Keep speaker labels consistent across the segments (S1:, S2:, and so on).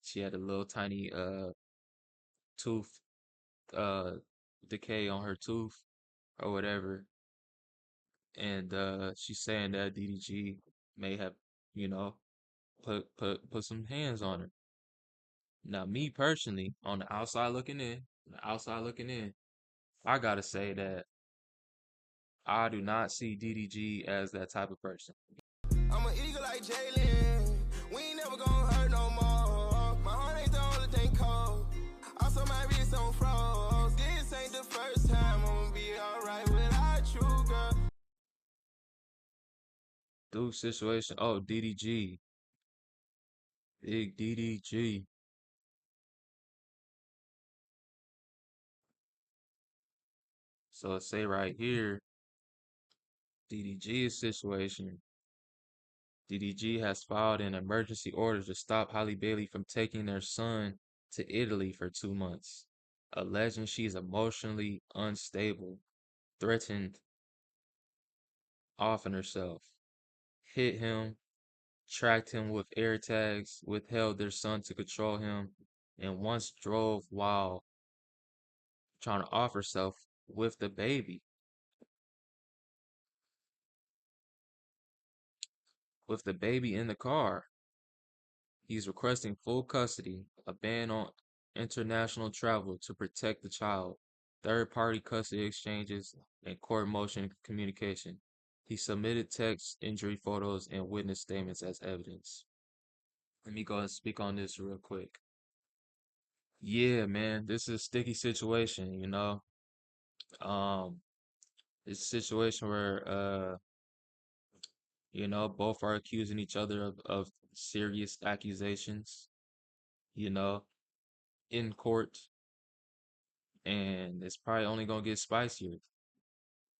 S1: She had a little tiny tooth uh decay on her tooth or whatever, and she's saying that DDG may have, you know, put some hands on her. Now, me personally, on the outside looking in, I gotta say that I do not see DDG as that type of person.
S2: I'm an eagle like Jalen. We ain't never gonna hurt no more. My heart ain't the only thing cold. Also, my wrist on froze. This ain't the first time I'ma be alright without you, girl.
S1: Dude situation. Oh, DDG. Big DDG. So it say right here, DDG's situation. DDG has filed an emergency order to stop Halle Bailey from taking their son to Italy for 2 months, alleging she's emotionally unstable, threatened offing herself, hit him, tracked him with air tags, withheld their son to control him, and once drove while trying to off herself with the baby. With the baby in the car. He's requesting full custody, a ban on international travel to protect the child, third-party custody exchanges, and court motion communication. He submitted text, injury photos, and witness statements as evidence. Let me go and speak on this real quick. Yeah, man, this is a sticky situation, you know. Um, it's a situation where both are accusing each other of serious accusations, you know, in court, and it's probably only gonna get spicier,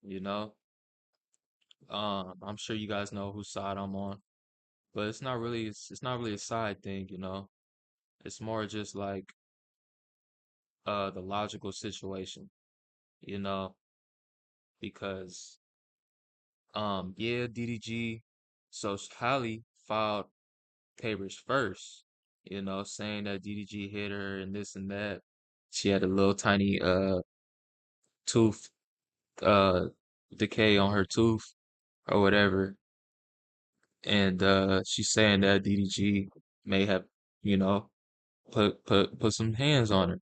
S1: you know. I'm sure you guys know whose side I'm on, but it's not really a side thing, you know. It's more just like the logical situation, you know, because yeah, DDG, so Halle filed papers first, you know, saying that DDG hit her and this and that. She had a little tiny tooth uh decay on her tooth or whatever, and she's saying that DDG may have, you know, put some hands on her.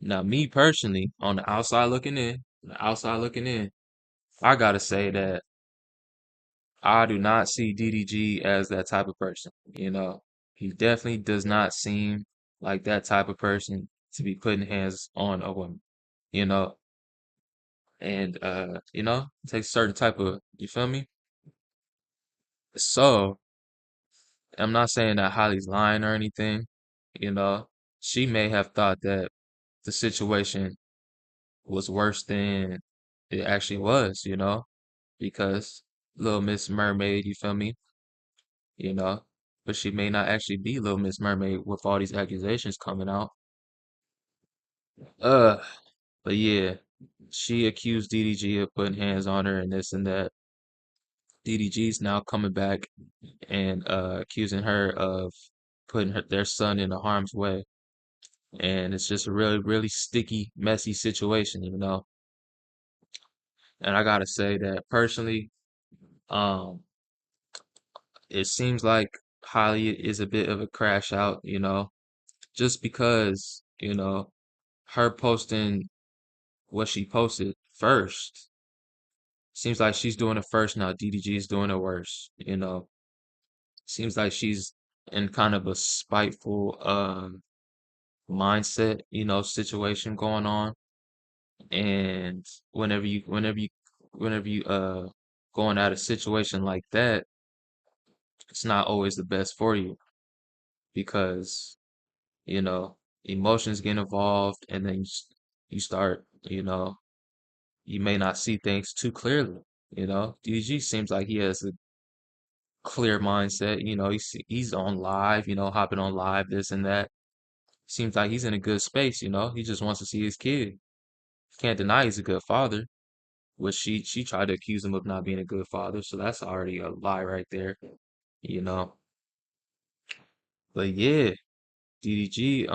S1: Now, me personally, on the outside looking in, I gotta say that I do not see DDG as that type of person. You know, he definitely does not seem like that type of person to be putting hands on a woman. You know, and it takes a certain type of, you feel me? So I'm not saying that Holly's lying or anything. You know, she may have thought that the situation was worse than it actually was, you know, because Little Miss Mermaid, you feel me? You know, but she may not actually be Little Miss Mermaid with all these accusations coming out. Uh, but yeah, she accused DDG of putting hands on her and this and that. DDG's now coming back and accusing her of putting their son in harm's way. And it's just a really, really sticky, messy situation, you know. And I gotta say that personally, um, it seems like Holly is a bit of a crash out, you know, just because, her posting what she posted first. Seems like she's doing it first now. DDG is doing it worse, you know. Seems like she's in kind of a spiteful mindset, you know, situation going on. And whenever you going at a situation like that, it's not always the best for you because you know, emotions get involved, and then you start, you may not see things too clearly. You know, DG seems like he has a clear mindset. You know, he's on live, hopping on live, this and that. Seems like he's in a good space. You know, he just wants to see his kid. Can't deny he's a good father. Which she tried to accuse him of not being a good father, so that's already a lie right there. You know, but yeah. DDG,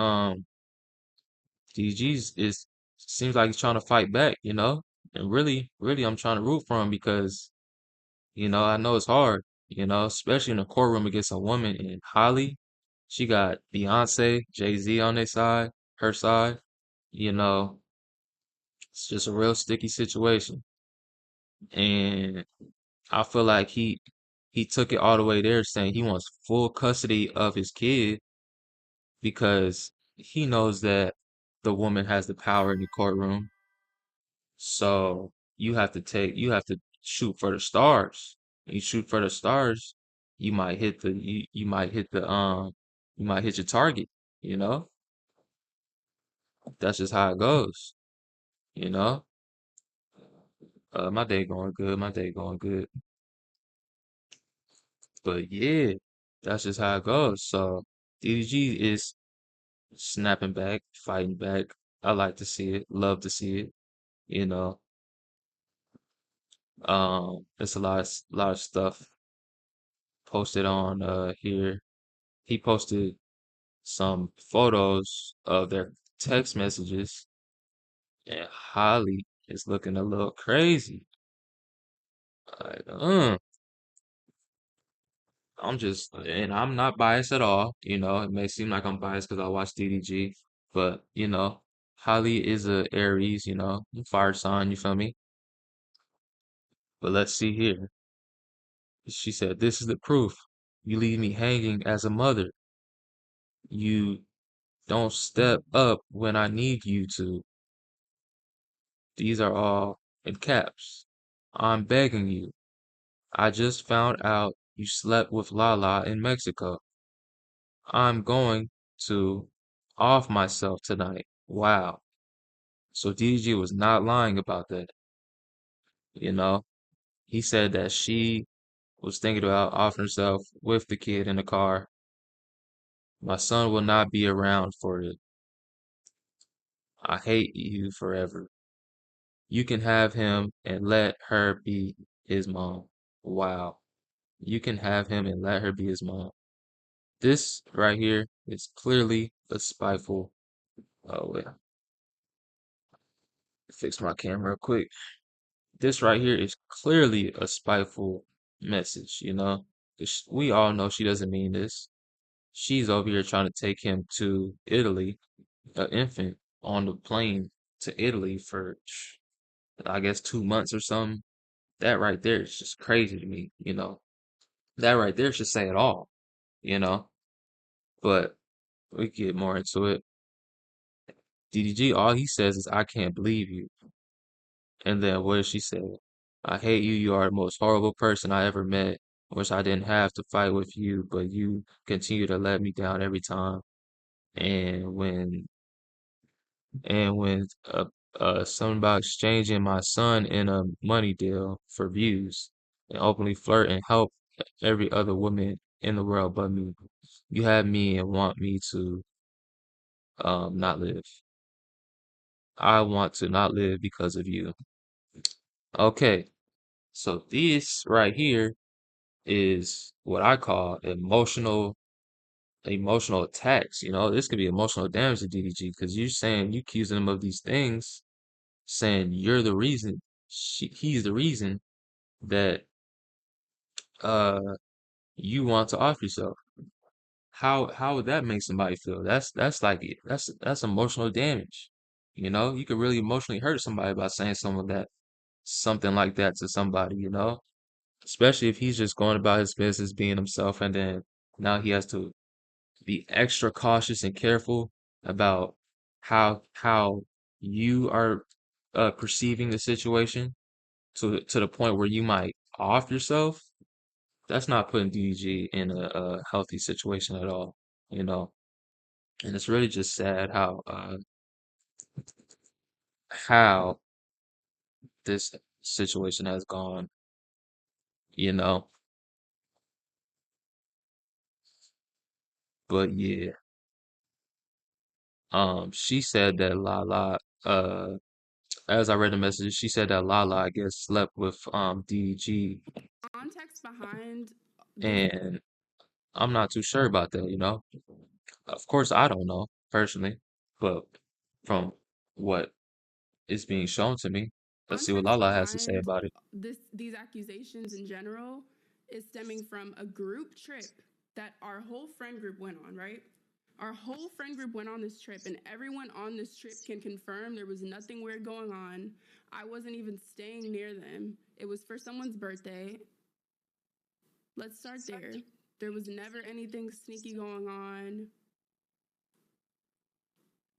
S1: DDG's is seems like he's trying to fight back, you know? And really, really I'm trying to root for him because, I know it's hard, especially in a courtroom against a woman in Halle. She got Beyonce, Jay-Z on their side, her side. You know, it's just a real sticky situation. And I feel like he took it all the way there saying he wants full custody of his kid because he knows that the woman has the power in the courtroom. So you have to shoot for the stars. When you shoot for the stars, you might hit your target, you know? That's just how it goes, you know? My day going good, my day going good. But yeah, that's just how it goes. So DDG is snapping back, fighting back. I like to see it, love to see it, you know. It's lot of stuff posted on here. He posted some photos of their text messages, and Holly is looking a little crazy. Like, and I'm not biased at all. It may seem like I'm biased because I watch DDG, but Holly is a Aries, fire sign. You feel me? But let's see here. She said, "This is the proof. You leave me hanging as a mother. You don't step up when I need you to. These are all in caps. I'm begging you. I just found out you slept with Lala in Mexico. I'm going to off myself tonight." Wow. So DG was not lying about that. You know, he said that she was thinking about offing herself with the kid in the car. My son will not be around for it. I hate you forever. You can have him and let her be his mom. Wow. You can have him and let her be his mom. This right here is clearly a spiteful. Oh, wait. Fix my camera real quick. This right here is clearly a spiteful message, 'Cause we all know she doesn't mean this. She's over here trying to take him to Italy, an infant, on the plane to Italy for, I guess, 2 months or something. That right there is just crazy to me. That right there should say it all, you know. But we get more into it. DDG, all he says is, "I can't believe you." And then what does she say? "I hate you. You are the most horrible person I ever met. Wish I didn't have to fight with you, but you continue to let me down every time." And when something about exchanging my son in a money deal for views and openly flirt and help every other woman in the world but me. You have me and want me to not live. I want to not live because of you. Okay, so this right here is what I call emotional attacks. This could be emotional damage to DDG because you're saying you accusing him of these things, saying you're the reason, he's the reason that uh you want to off yourself. How would that make somebody feel? That's like it. That's emotional damage. You could really emotionally hurt somebody by saying something like that to somebody. Especially if he's just going about his business being himself and then now he has to be extra cautious and careful about how you are perceiving the situation to the point where you might off yourself. That's not putting DDG in a healthy situation at all, you know. And it's really just sad how this situation has gone, you know. But yeah, she said that Lala, as I read the message, she said that Lala, I guess, slept with DDG,
S3: Context behind this.
S1: and I'm not too sure about that. Of course, I don't know personally, but from what is being shown to me, let's see what
S3: Context
S1: Lala has to say
S3: behind
S1: about it.
S3: these accusations in general is stemming from a group trip that our whole friend group went on, right? Our whole friend group went on this trip, and everyone on this trip can confirm there was nothing weird going on. I wasn't even staying near them. It was for someone's birthday. Let's start there. There was never anything sneaky going on.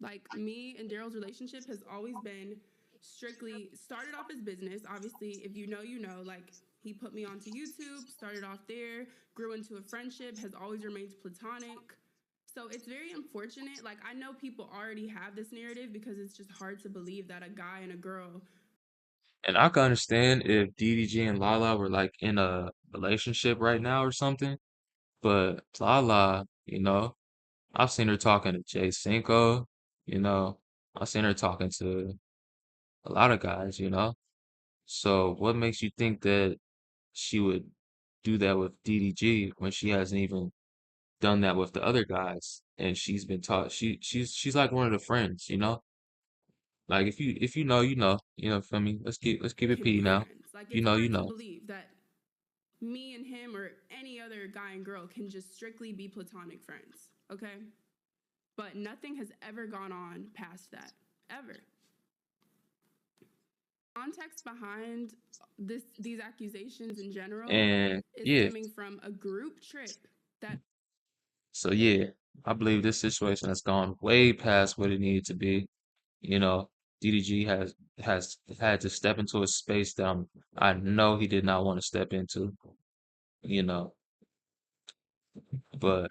S3: Like, me and Daryl's relationship has always been strictly started off as business. Obviously, if you know, you know, like, he put me onto YouTube, started off there, grew into a friendship, has always remained platonic. So it's very unfortunate. Like, I know people already have this narrative because it's just hard to believe that a guy and a girl.
S1: And I can understand if DDG and Lala were like in a relationship right now or something, but Lala, I've seen her talking to Jay Cinco, you know, I've seen her talking to a lot of guys. So what makes you think that she would do that with DDG when she hasn't even done that with the other guys? And she's been taught she's like one of the friends. Like if you know, feel me? Let's keep
S3: It
S1: it
S3: can be
S1: P now.
S3: friends. Like,
S1: You
S3: it's
S1: know, you
S3: hard to
S1: know.
S3: believe that me and him or any other guy and girl can just strictly be platonic friends, okay? But nothing has ever gone on past that, ever. Context behind these accusations in general
S1: And
S3: is
S1: yeah,
S3: stemming from a group trip that
S1: so yeah, I believe this situation has gone way past what it needed to be. You know, DDG has had to step into a space that I know he did not want to step into, you know, but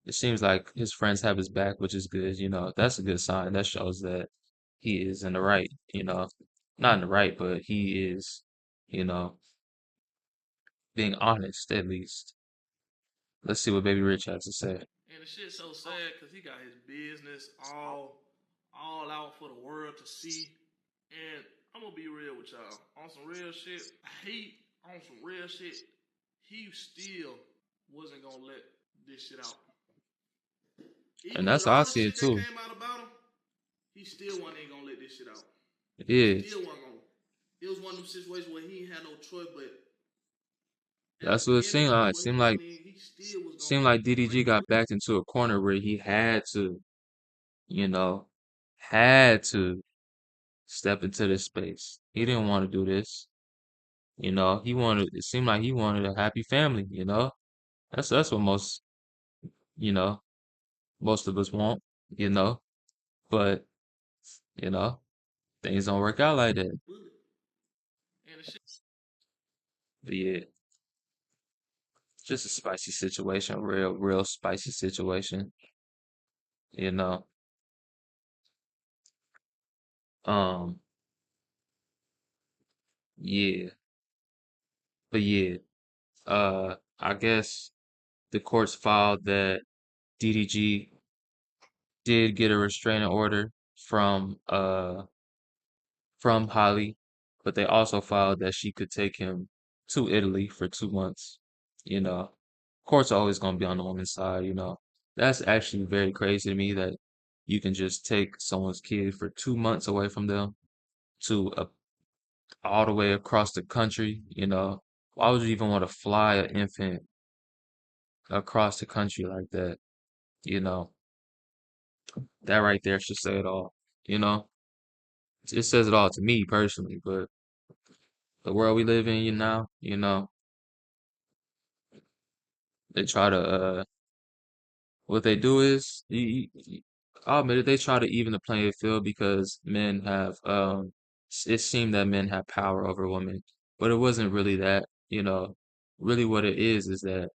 S1: it seems like his friends have his back, which is good. That's a good sign. That shows that he is in the right. Not in the right, but he is, you know, being honest at least. Let's see what Baby Rich has to say.
S2: And the shit's so sad because he got his business all out for the world to see. And I'm gonna be real with y'all. On some real shit, he still wasn't gonna let this shit out.
S1: And
S2: Even with
S1: that's how I
S2: all the
S1: see it
S2: shit that
S1: too.
S2: came out about him, he still wasn't gonna let this shit out. He
S1: Yeah,
S2: still wasn't gonna. It was one of them situations where he had no choice, but at the
S1: that's what it
S2: beginning
S1: seemed
S2: of
S1: like. It
S2: what he
S1: seemed like
S2: went in, he still was gonna
S1: seemed like DDG
S2: break it.
S1: got backed into a corner where he you know, had to step into this space. He didn't want to do this. It seemed like he wanted a happy family. That's what you know, most of us want. But, you know, things don't work out like that.
S2: Bullet. And the shit.
S1: But yeah, just a spicy situation, real spicy situation, you know. Um, yeah. But yeah, I guess the courts filed that DDG did get a restraining order from Halle, but they also filed that she could take him to Italy for 2 months. You know, courts are always going to be on the woman's side. That's actually very crazy to me that you can just take someone's kid for 2 months away from them to all the way across the country. Why would you even want to fly an infant across the country like that? You know, that right there should say it all. You know, it says it all to me personally, but the world we live in, they try to what they do is I'll admit it, they try to even the playing field because men have it seemed that men have power over women, but it wasn't really that. Really what it is that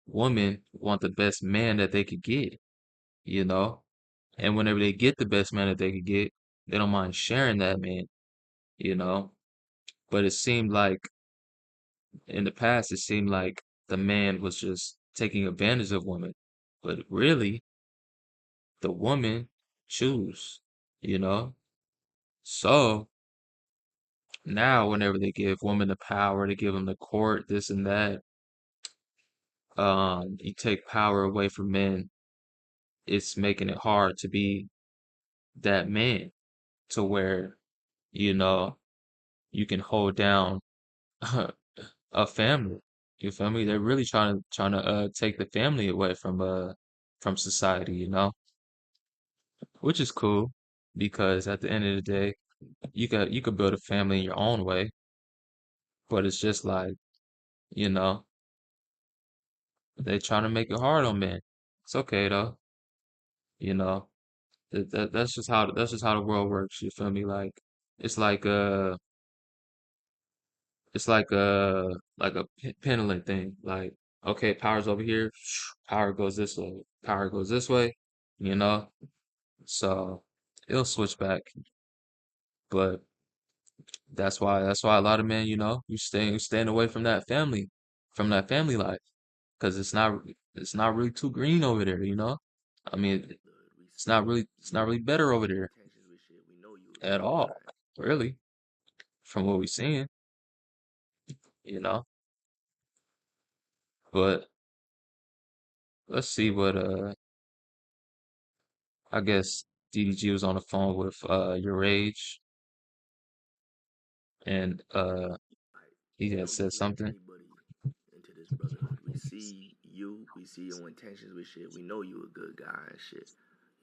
S1: women want the best man that they could get, you know, and whenever they get the best man that they could get, they don't mind sharing that man, you know. But it seemed like in the past, it seemed like the man was just taking advantage of women, but really the woman choose, you know? So now whenever they give women the power, they give them the court, this and that, you take power away from men, it's making it hard to be that man to where, you know, you can hold down a family. You feel me? They're really trying to take the family away from society, which is cool because at the end of the day, you could build a family in your own way, but it's just like, you know, they trying to make it hard on men. It's okay though, you know. That's just how the world works. You feel me? Like it's like it's like a pendulum thing. Like okay, power's over here, power goes this way, power goes this way, you know. So it'll switch back, but that's why a lot of men, you staying away from that family life, because it's not really too green over there, you know. I mean,
S4: Look, we
S1: it's not really
S4: we
S1: better over
S4: see your
S1: there
S4: intentions with shit. We know you a
S1: at
S4: good
S1: all,
S4: guy.
S1: really, from what we're seeing, you know. But let's see what I guess DDG was on the phone with your age, and
S4: Like,
S1: he
S4: we
S1: had
S4: don't
S1: said
S4: just let
S1: something.
S4: anybody into this brotherhood. We see you, we see your intentions with shit. We know you a good guy and shit.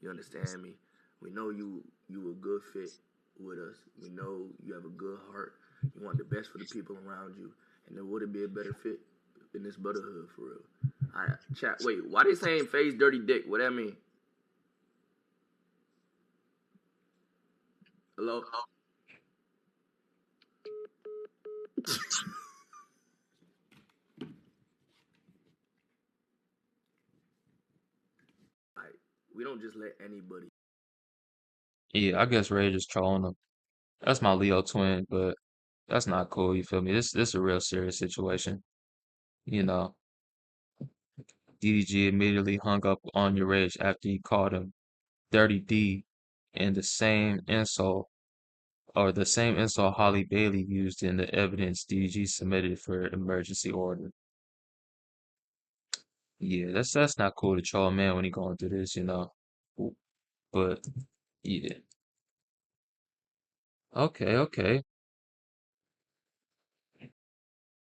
S4: You understand me? We know you a good fit with us. We know you have a good heart. You want the best for the people around you. And there wouldn't be a better fit in this brotherhood for real. I chat wait, why they saying face dirty dick? What that mean? Hello? Like, we don't just let anybody.
S1: Yeah, I guess Ray just trolling him. That's my Leo twin, but that's not cool. You feel me? This is a real serious situation. You know, DDG immediately hung up on your rage after he called him Dirty D, and the same insult Holly Bailey used in the evidence DDG submitted for emergency order. Yeah, that's not cool to troll a man when he going through this. But yeah, okay, okay.